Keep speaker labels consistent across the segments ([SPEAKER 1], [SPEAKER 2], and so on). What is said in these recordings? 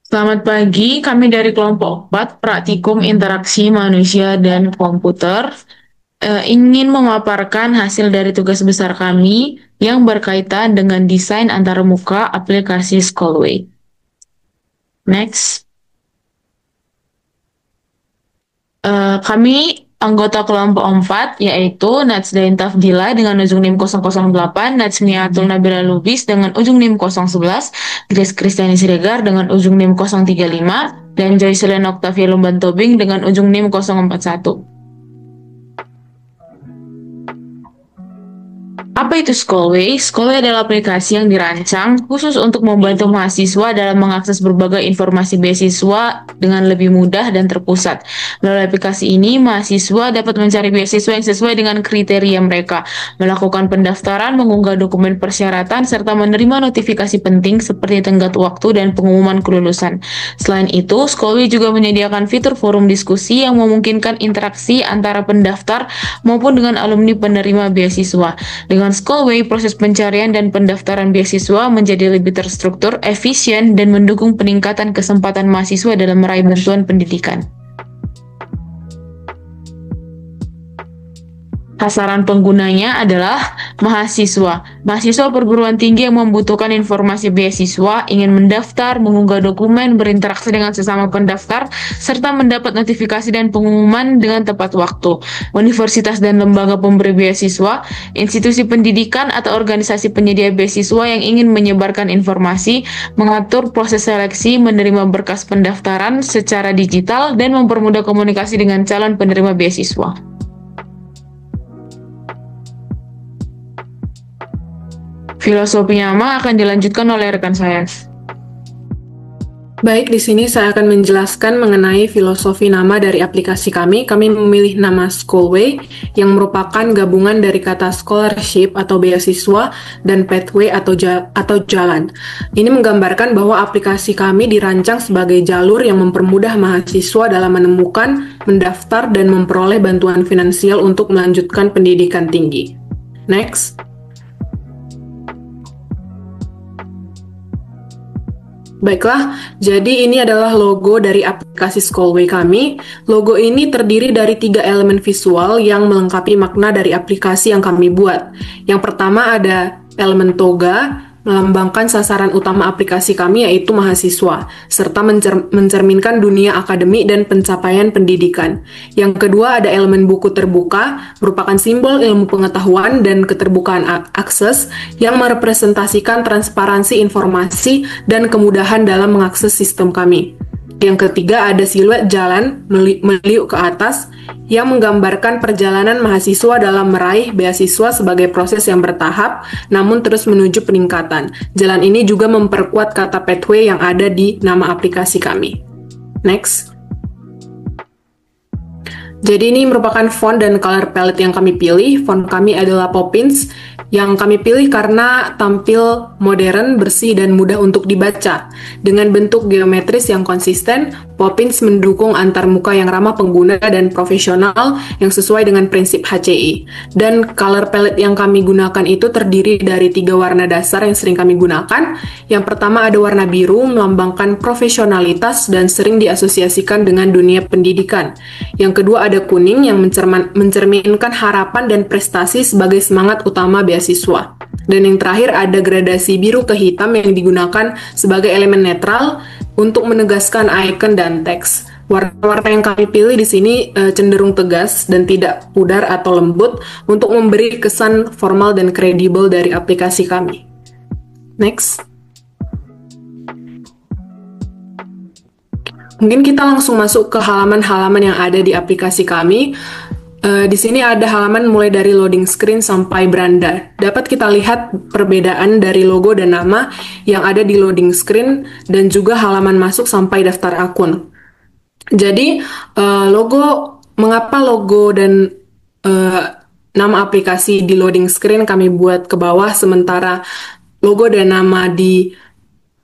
[SPEAKER 1] Selamat pagi, kami dari kelompok 4 Praktikum Interaksi Manusia dan Komputer ingin memaparkan hasil dari tugas besar kami yang berkaitan dengan desain antarmuka aplikasi Schoolway. Next. Kami anggota kelompok 4 yaitu Najdain Tafdila dengan ujung NIM 008, Najmiatul Nabila Lubis dengan ujung NIM 011, Grace Kristiani Siregar dengan ujung NIM 035, dan Joycelyn Octavia Lumban Tobing dengan ujung NIM 041. Apa itu Schoolway? Schoolway adalah aplikasi yang dirancang khusus untuk membantu mahasiswa dalam mengakses berbagai informasi beasiswa dengan lebih mudah dan terpusat. Melalui aplikasi ini, mahasiswa dapat mencari beasiswa yang sesuai dengan kriteria mereka, melakukan pendaftaran, mengunggah dokumen persyaratan, serta menerima notifikasi penting seperti tenggat waktu dan pengumuman kelulusan. Selain itu, Schoolway juga menyediakan fitur forum diskusi yang memungkinkan interaksi antara pendaftar maupun dengan alumni penerima beasiswa. Dengan Schoolway, proses pencarian dan pendaftaran beasiswa menjadi lebih terstruktur, efisien, dan mendukung peningkatan kesempatan mahasiswa dalam meraih bantuan pendidikan. Sasaran penggunanya adalah mahasiswa. Mahasiswa perguruan tinggi yang membutuhkan informasi beasiswa, ingin mendaftar, mengunggah dokumen, berinteraksi dengan sesama pendaftar, serta mendapat notifikasi dan pengumuman dengan tepat waktu. Universitas dan lembaga pemberi beasiswa, institusi pendidikan atau organisasi penyedia beasiswa yang ingin menyebarkan informasi, mengatur proses seleksi, menerima berkas pendaftaran secara digital, dan mempermudah komunikasi dengan calon penerima beasiswa. Filosofi nama akan dilanjutkan oleh rekan saya.
[SPEAKER 2] Baik, di sini saya akan menjelaskan mengenai filosofi nama dari aplikasi kami. Kami memilih nama Schoolway yang merupakan gabungan dari kata scholarship atau beasiswa dan pathway atau jalan. Ini menggambarkan bahwa aplikasi kami dirancang sebagai jalur yang mempermudah mahasiswa dalam menemukan, mendaftar, dan memperoleh bantuan finansial untuk melanjutkan pendidikan tinggi. Next. Baiklah, jadi ini adalah logo dari aplikasi Schoolway kami. Logo ini terdiri dari 3 elemen visual yang melengkapi makna dari aplikasi yang kami buat. Yang pertama ada elemen toga, melambangkan sasaran utama aplikasi kami yaitu mahasiswa, serta mencerminkan dunia akademik dan pencapaian pendidikan. Yang kedua ada elemen buku terbuka, merupakan simbol ilmu pengetahuan dan keterbukaan akses yang merepresentasikan transparansi informasi dan kemudahan dalam mengakses sistem kami. Yang ketiga ada siluet jalan meliuk ke atas yang menggambarkan perjalanan mahasiswa dalam meraih beasiswa sebagai proses yang bertahap namun terus menuju peningkatan. Jalan ini juga memperkuat kata pathway yang ada di nama aplikasi kami. Next. Jadi ini merupakan font dan color palette yang kami pilih. Font kami adalah Poppins yang kami pilih karena tampil modern, bersih, dan mudah untuk dibaca. Dengan bentuk geometris yang konsisten, Poppins mendukung antarmuka yang ramah pengguna dan profesional yang sesuai dengan prinsip HCI. Dan color palette yang kami gunakan itu terdiri dari 3 warna dasar yang sering kami gunakan. Yang pertama ada warna biru, melambangkan profesionalitas dan sering diasosiasikan dengan dunia pendidikan. Yang kedua ada kuning yang mencerminkan harapan dan prestasi sebagai semangat utama beasiswa. Dan yang terakhir ada gradasi biru ke hitam yang digunakan sebagai elemen netral untuk menegaskan icon dan teks. Warna-warna yang kami pilih di sini cenderung tegas dan tidak pudar atau lembut untuk memberi kesan formal dan kredibel dari aplikasi kami. Next. Mungkin kita langsung masuk ke halaman-halaman yang ada di aplikasi kami. Di sini ada halaman mulai dari loading screen sampai beranda. Dapat kita lihat perbedaan dari logo dan nama yang ada di loading screen dan juga halaman masuk sampai daftar akun. Jadi, mengapa logo dan nama aplikasi di loading screen kami buat ke bawah, sementara logo dan nama di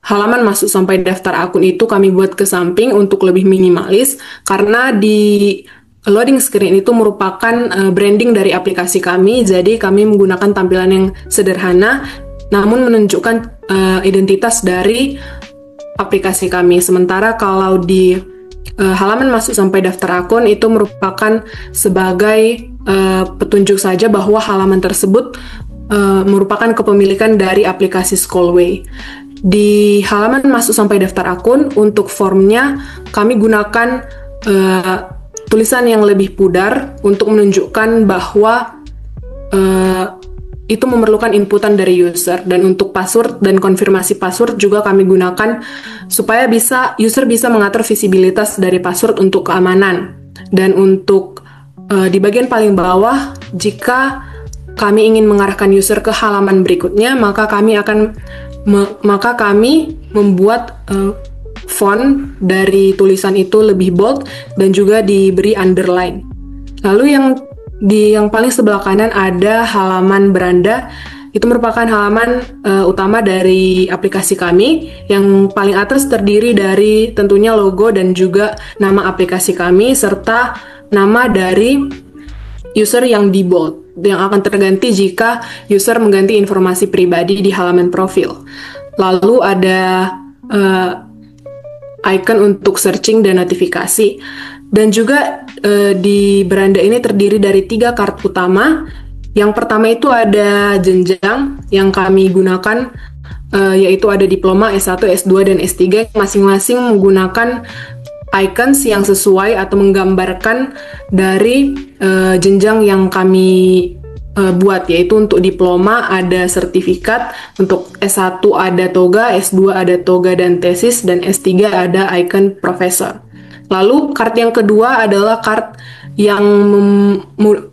[SPEAKER 2] halaman masuk sampai daftar akun itu kami buat ke samping untuk lebih minimalis, karena di loading screen itu merupakan branding dari aplikasi kami, jadi kami menggunakan tampilan yang sederhana namun menunjukkan identitas dari aplikasi kami. Sementara kalau di halaman masuk sampai daftar akun itu merupakan sebagai petunjuk saja bahwa halaman tersebut merupakan kepemilikan dari aplikasi Scholway. Di halaman masuk sampai daftar akun, untuk formnya kami gunakan tulisan yang lebih pudar untuk menunjukkan bahwa itu memerlukan inputan dari user, dan untuk password dan konfirmasi password juga kami gunakan supaya user bisa mengatur visibilitas dari password untuk keamanan. Dan untuk di bagian paling bawah, jika kami ingin mengarahkan user ke halaman berikutnya, maka kami membuat font dari tulisan itu lebih bold dan juga diberi underline. Lalu yang paling sebelah kanan ada halaman beranda. Itu merupakan halaman utama dari aplikasi kami. Yang paling atas terdiri dari tentunya logo dan juga nama aplikasi kami serta nama dari user yang di bold, yang akan terganti jika user mengganti informasi pribadi di halaman profil. Lalu ada icon untuk searching dan notifikasi. Dan juga di beranda ini terdiri dari 3 kart utama. Yang pertama itu ada jenjang yang kami gunakan, yaitu ada diploma, S1, S2, dan S3, masing-masing menggunakan icons yang sesuai atau menggambarkan dari jenjang yang kami buat, yaitu untuk diploma ada sertifikat, untuk S1 ada toga, S2 ada toga dan tesis, dan S3 ada icon profesor. Lalu kart yang kedua adalah kart yang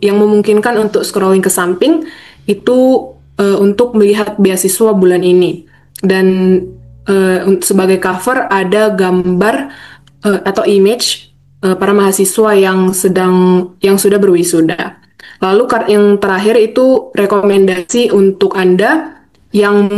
[SPEAKER 2] memungkinkan untuk scrolling ke samping, itu untuk melihat beasiswa bulan ini. Dan sebagai cover ada gambar atau image para mahasiswa yang sudah berwisuda. Lalu kart yang terakhir itu rekomendasi untuk Anda yang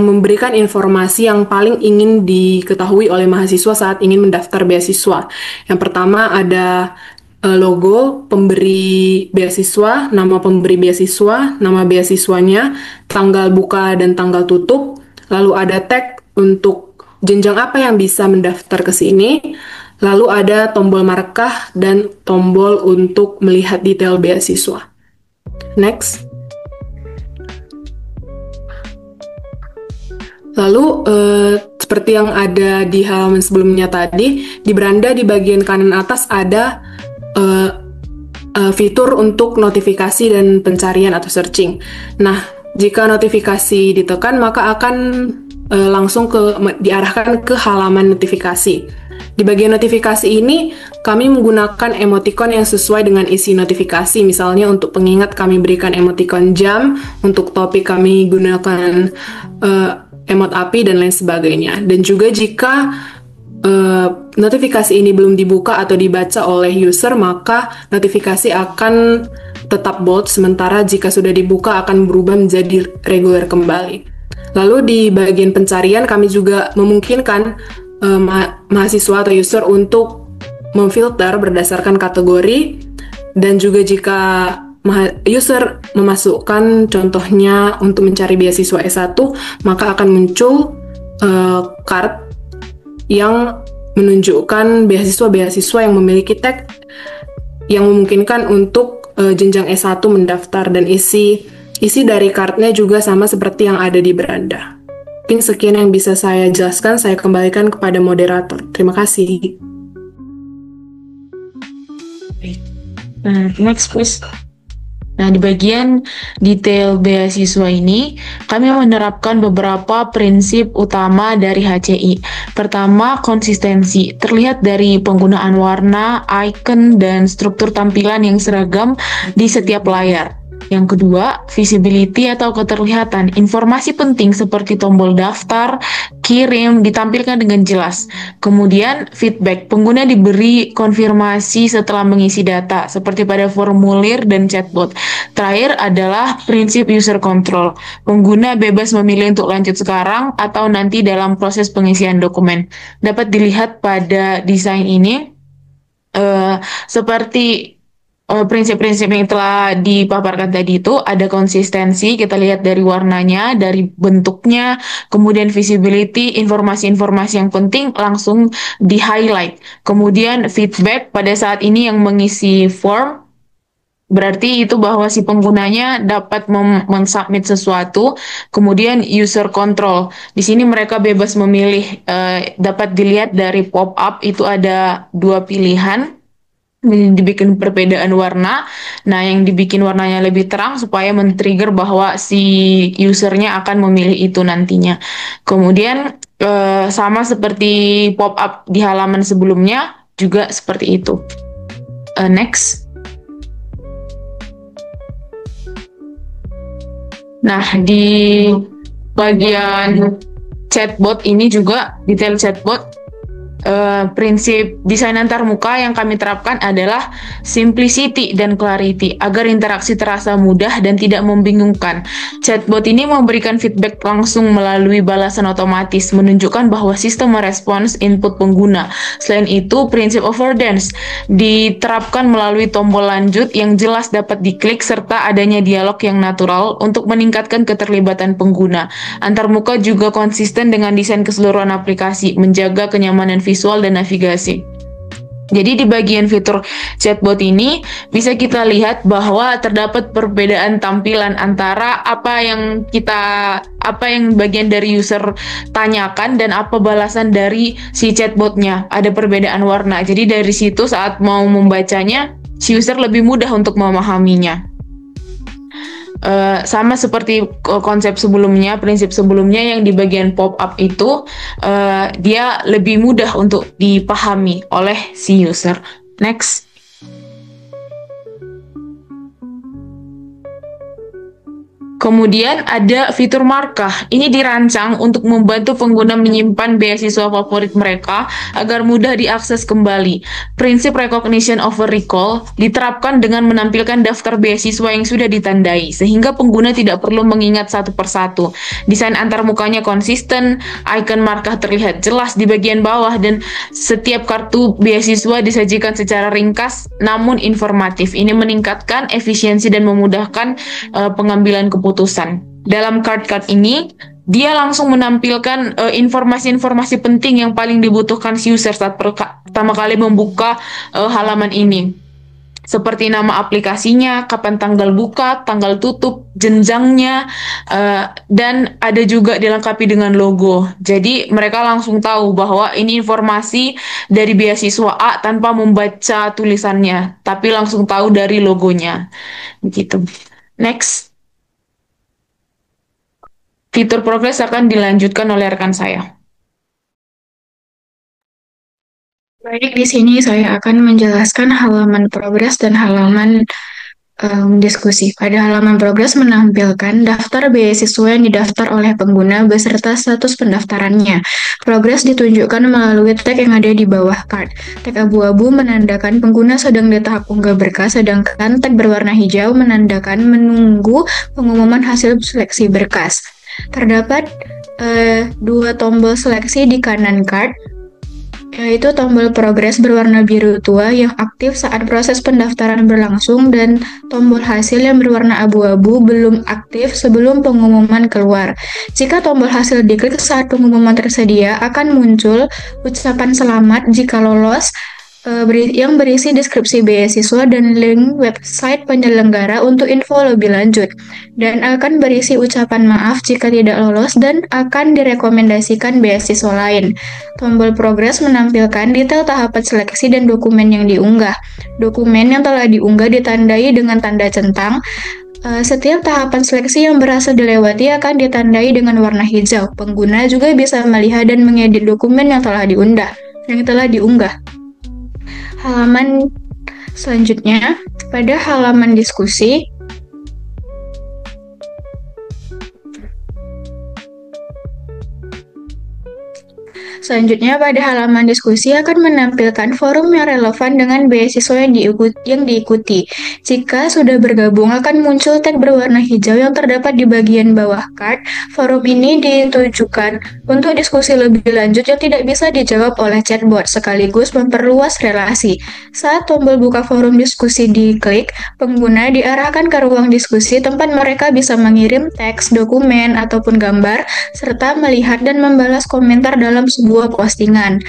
[SPEAKER 2] memberikan informasi yang paling ingin diketahui oleh mahasiswa saat ingin mendaftar beasiswa. Yang pertama ada logo pemberi beasiswa, nama pemberi beasiswa, nama beasiswanya, tanggal buka dan tanggal tutup. Lalu ada tag untuk jenjang apa yang bisa mendaftar ke sini. Lalu ada tombol markah dan tombol untuk melihat detail beasiswa. Next. Lalu seperti yang ada di halaman sebelumnya tadi, di beranda di bagian kanan atas ada fitur untuk notifikasi dan pencarian atau searching. Nah, jika notifikasi ditekan, maka akan langsung diarahkan ke halaman notifikasi. Di bagian notifikasi ini, kami menggunakan emoticon yang sesuai dengan isi notifikasi. Misalnya untuk pengingat kami berikan emoticon jam, untuk topik kami gunakan emot api, dan lain sebagainya. Dan juga jika notifikasi ini belum dibuka atau dibaca oleh user, maka notifikasi akan tetap bold, sementara jika sudah dibuka akan berubah menjadi reguler kembali. Lalu di bagian pencarian kami juga memungkinkan mahasiswa atau user untuk memfilter berdasarkan kategori, dan juga jika user memasukkan contohnya untuk mencari beasiswa S1, maka akan muncul card yang menunjukkan beasiswa-beasiswa yang memiliki tag yang memungkinkan untuk jenjang S1 mendaftar, dan isi dari cardnya juga sama seperti yang ada di beranda. Mungkin sekian yang bisa saya jelaskan, saya kembalikan kepada moderator. Terima kasih.
[SPEAKER 1] Next please. Nah, di bagian detail beasiswa ini, kami menerapkan beberapa prinsip utama dari HCI. Pertama, konsistensi. Terlihat dari penggunaan warna, icon, dan struktur tampilan yang seragam di setiap layar. Yang kedua, visibility atau keterlihatan. Informasi penting seperti tombol daftar, kirim, ditampilkan dengan jelas. Kemudian, feedback. Pengguna diberi konfirmasi setelah mengisi data, seperti pada formulir dan chatbot. Terakhir adalah prinsip user control. Pengguna bebas memilih untuk lanjut sekarang atau nanti dalam proses pengisian dokumen. Dapat dilihat pada desain ini, seperti prinsip-prinsip yang telah dipaparkan tadi itu ada konsistensi, kita lihat dari warnanya, dari bentuknya, kemudian visibility, informasi-informasi yang penting langsung di-highlight. Kemudian feedback pada saat ini yang mengisi form, berarti itu bahwa si penggunanya dapat mensubmit sesuatu, kemudian user control. Di sini mereka bebas memilih, dapat dilihat dari pop-up itu ada dua pilihan, dibikin perbedaan warna. Nah, yang dibikin warnanya lebih terang supaya men-trigger bahwa si usernya akan memilih itu nantinya. Kemudian sama seperti pop-up di halaman sebelumnya juga seperti itu. Next. Nah, di bagian chatbot ini juga, detail chatbot, prinsip desain antarmuka yang kami terapkan adalah simplicity dan clarity agar interaksi terasa mudah dan tidak membingungkan. Chatbot ini memberikan feedback langsung melalui balasan otomatis, menunjukkan bahwa sistem merespons input pengguna. Selain itu, prinsip avoidance diterapkan melalui tombol lanjut yang jelas dapat diklik serta adanya dialog yang natural untuk meningkatkan keterlibatan pengguna. Antarmuka juga konsisten dengan desain keseluruhan aplikasi, menjaga kenyamanan visual dan navigasi. Jadi di bagian fitur chatbot ini bisa kita lihat bahwa terdapat perbedaan tampilan antara apa yang bagian dari user tanyakan dan apa balasan dari si chatbotnya. Ada perbedaan warna. Jadi dari situ saat mau membacanya, si user lebih mudah untuk memahaminya. Sama seperti konsep sebelumnya, prinsip sebelumnya yang di bagian pop-up itu, dia lebih mudah untuk dipahami oleh si user. Next. Kemudian ada fitur markah. Ini dirancang untuk membantu pengguna menyimpan beasiswa favorit mereka agar mudah diakses kembali. Prinsip recognition over recall diterapkan dengan menampilkan daftar beasiswa yang sudah ditandai, sehingga pengguna tidak perlu mengingat satu persatu. Desain antarmukanya konsisten, icon markah terlihat jelas di bagian bawah, dan setiap kartu beasiswa disajikan secara ringkas namun informatif. Ini meningkatkan efisiensi dan memudahkan pengambilan keputusan. Dalam card-card ini, dia langsung menampilkan informasi-informasi penting yang paling dibutuhkan si user saat pertama kali membuka halaman ini. Seperti nama aplikasinya, kapan tanggal buka, tanggal tutup, jenjangnya, dan ada juga dilengkapi dengan logo. Jadi mereka langsung tahu bahwa ini informasi dari beasiswa A tanpa membaca tulisannya, tapi langsung tahu dari logonya. Begitu. Next. Fitur progres akan dilanjutkan oleh rekan saya.
[SPEAKER 3] Baik, di sini saya akan menjelaskan halaman progres dan halaman diskusi. Pada halaman progres menampilkan daftar beasiswa yang didaftar oleh pengguna beserta status pendaftarannya. Progres ditunjukkan melalui tag yang ada di bawah card. Tag abu-abu menandakan pengguna sedang di tahap unggah berkas, sedangkan tag berwarna hijau menandakan menunggu pengumuman hasil seleksi berkas. Terdapat dua tombol seleksi di kanan card, yaitu tombol progres berwarna biru tua yang aktif saat proses pendaftaran berlangsung dan tombol hasil yang berwarna abu-abu belum aktif sebelum pengumuman keluar. Jika tombol hasil diklik saat pengumuman tersedia, akan muncul ucapan selamat jika lolos yang berisi deskripsi beasiswa dan link website penyelenggara untuk info lebih lanjut, dan akan berisi ucapan maaf jika tidak lolos dan akan direkomendasikan beasiswa lain. Tombol progres menampilkan detail tahapan seleksi dan dokumen yang diunggah. Dokumen yang telah diunggah ditandai dengan tanda centang. Setiap tahapan seleksi yang berhasil dilewati akan ditandai dengan warna hijau. Pengguna juga bisa melihat dan mengedit dokumen yang telah diunggah. Halaman selanjutnya, pada halaman diskusi, Selanjutnya, pada halaman diskusi akan menampilkan forum yang relevan dengan beasiswa yang diikuti. Jika sudah bergabung, akan muncul tag berwarna hijau yang terdapat di bagian bawah card. Forum ini ditujukan untuk diskusi lebih lanjut yang tidak bisa dijawab oleh chatbot, sekaligus memperluas relasi. Saat tombol buka forum diskusi diklik, pengguna diarahkan ke ruang diskusi tempat mereka bisa mengirim teks, dokumen, ataupun gambar, serta melihat dan membalas komentar dalam sebuah postingan.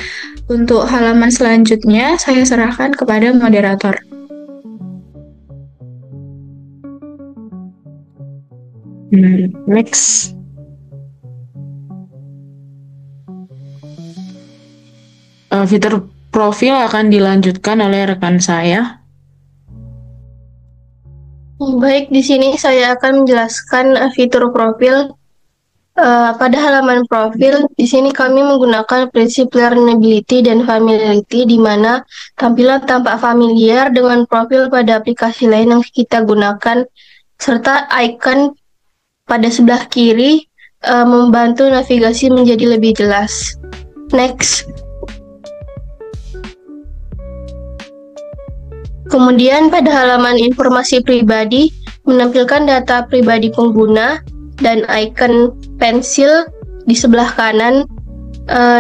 [SPEAKER 3] Untuk halaman selanjutnya, saya serahkan kepada moderator.
[SPEAKER 1] Next. Fitur profil akan dilanjutkan oleh rekan saya.
[SPEAKER 4] Baik, di sini saya akan menjelaskan fitur profil. Pada halaman profil, di sini kami menggunakan prinsip learnability dan familiarity, di mana tampilan tampak familiar dengan profil pada aplikasi lain yang kita gunakan, serta icon pada sebelah kiri membantu navigasi menjadi lebih jelas. Next. Kemudian pada halaman informasi pribadi, menampilkan data pribadi pengguna, dan icon pensil di sebelah kanan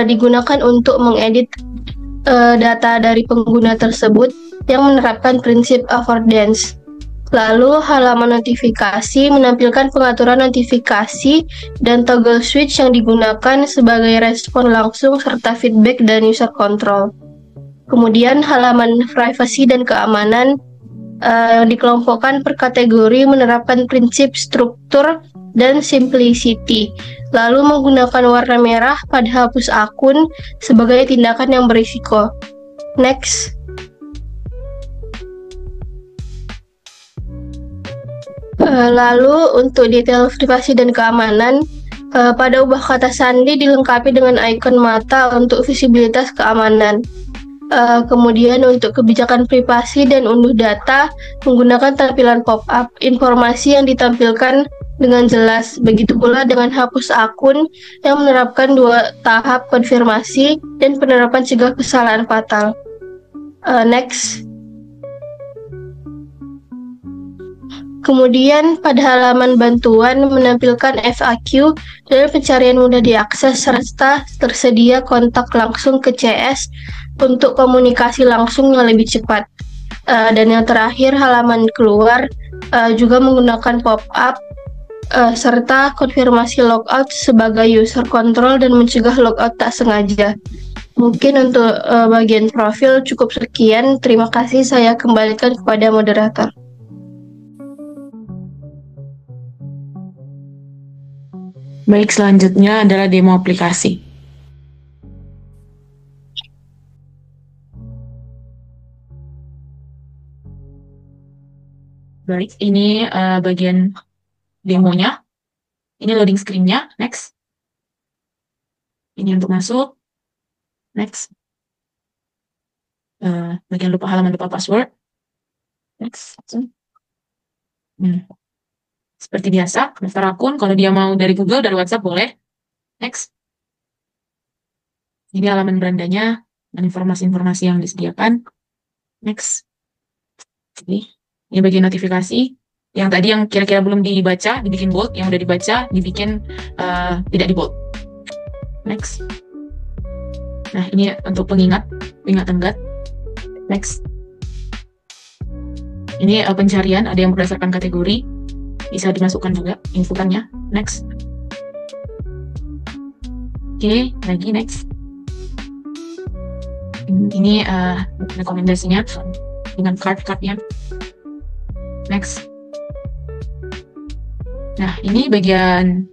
[SPEAKER 4] digunakan untuk mengedit data dari pengguna tersebut yang menerapkan prinsip affordance. Lalu halaman notifikasi menampilkan pengaturan notifikasi dan toggle switch yang digunakan sebagai respon langsung serta feedback dan user control. Kemudian halaman privasi dan keamanan dikelompokkan per kategori, menerapkan prinsip struktur dan simplicity. Lalu menggunakan warna merah pada hapus akun sebagai tindakan yang berisiko. Next. Lalu untuk detail privasi dan keamanan, pada ubah kata sandi dilengkapi dengan ikon mata untuk visibilitas keamanan. Kemudian untuk kebijakan privasi dan unduh data, menggunakan tampilan pop-up, informasi yang ditampilkan dengan jelas. Begitu pula dengan hapus akun yang menerapkan 2 tahap konfirmasi dan penerapan cegah kesalahan fatal. Next. Kemudian pada halaman bantuan menampilkan FAQ dan pencarian mudah diakses, serta tersedia kontak langsung ke CS untuk komunikasi langsung yang lebih cepat. Dan yang terakhir, halaman keluar juga menggunakan pop-up serta konfirmasi logout sebagai user control dan mencegah logout tak sengaja. Mungkin untuk bagian profil cukup sekian. Terima kasih, saya kembalikan kepada moderator.
[SPEAKER 1] Baik, selanjutnya adalah demo aplikasi. Baik, ini bagian demonya. Ini loading screen-nya. Next. Ini untuk masuk. Next. Bagian halaman lupa password. Next. Seperti biasa, daftar akun. Kalau dia mau dari Google, dari WhatsApp boleh. Next. Ini halaman berandanya dan informasi-informasi yang disediakan. Next. Ini bagian notifikasi. Yang tadi yang kira-kira belum dibaca, dibikin bold. Yang udah dibaca, dibikin tidak di bold. Next. Nah, ini untuk pengingat tenggat. Next. Ini pencarian, ada yang berdasarkan kategori. Bisa dimasukkan juga inputannya. Next. Oke, lagi next. Ini rekomendasinya dengan card-cardnya. Next. Nah, ini bagian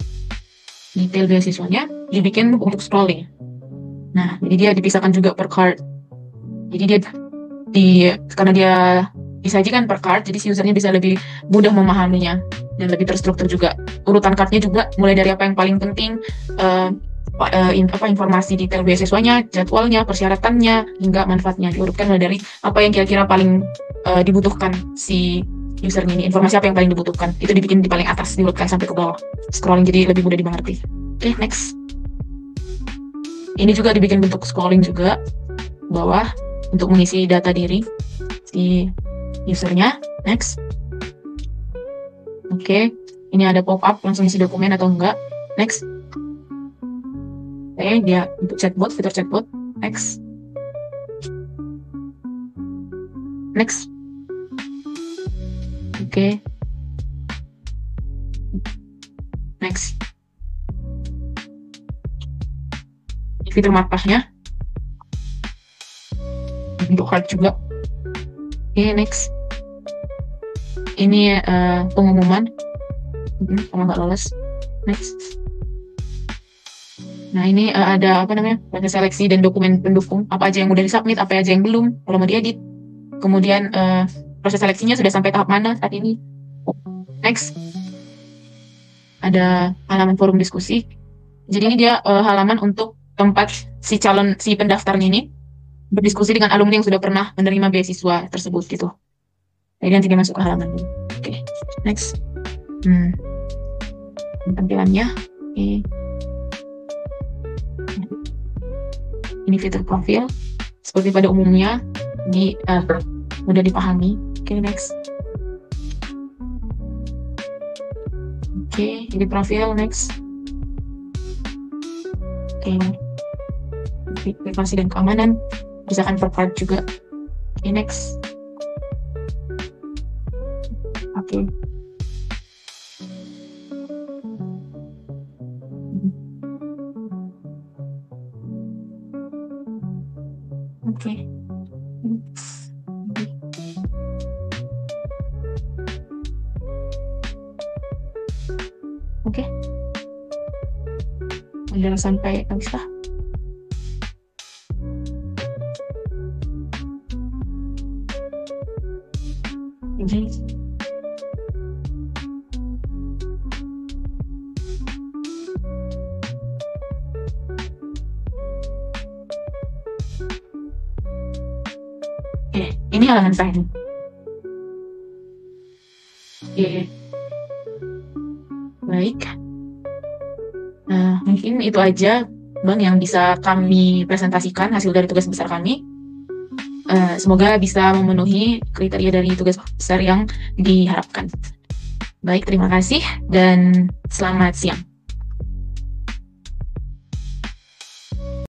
[SPEAKER 1] detail beasiswanya dibikin untuk scrolling. Nah, jadi dia dipisahkan juga per card. Jadi dia karena dia disajikan per card, jadi si usernya bisa lebih mudah memahaminya dan lebih terstruktur juga. Urutan cardnya juga mulai dari apa yang paling penting, informasi detail beasiswanya, jadwalnya, persyaratannya, hingga manfaatnya. Diurutkan mulai dari apa yang kira-kira paling dibutuhkan si usernya ini. Informasi apa yang paling dibutuhkan, itu dibikin di paling atas, diurutkan sampai ke bawah. Scrolling jadi lebih mudah dimengerti. Oke, next. Ini juga dibikin bentuk scrolling juga bawah untuk mengisi data diri si usernya. Next. Oke, ini ada pop-up langsung isi dokumen atau enggak. Next. Oke, dia untuk chatbot, fitur chatbot. Next. Next. Oke. Next. Ini fitur markahnya. Untuk card juga. Oke, next. Ini pengumuman. Kalau nggak lolos. Next. Nah, ini ada apa namanya? Proses seleksi dan dokumen pendukung. Apa aja yang udah disubmit, apa aja yang belum. Kalau mau diedit. Kemudian proses seleksinya sudah sampai tahap mana saat ini. Next. Ada halaman forum diskusi. Jadi ini dia halaman untuk tempat si pendaftarnya ini berdiskusi dengan alumni yang sudah pernah menerima beasiswa tersebut gitu. Jadi nanti dia masuk ke halaman ini. Oke, next. Tampilannya. Ini fitur profil. Seperti pada umumnya mudah dipahami. Oke, next. Oke, ini profil, next. Oke, privasi dan keamanan, misalkan per part juga. Oke, next. Oke. Oke. Oke. Udah sampai habis lah. Oke. Ini halaman saya. Oke. Baik. Nah, mungkin itu aja, Bang, yang bisa kami presentasikan hasil dari tugas besar kami. Semoga bisa memenuhi kriteria dari tugas besar yang diharapkan. Baik, terima kasih dan selamat siang.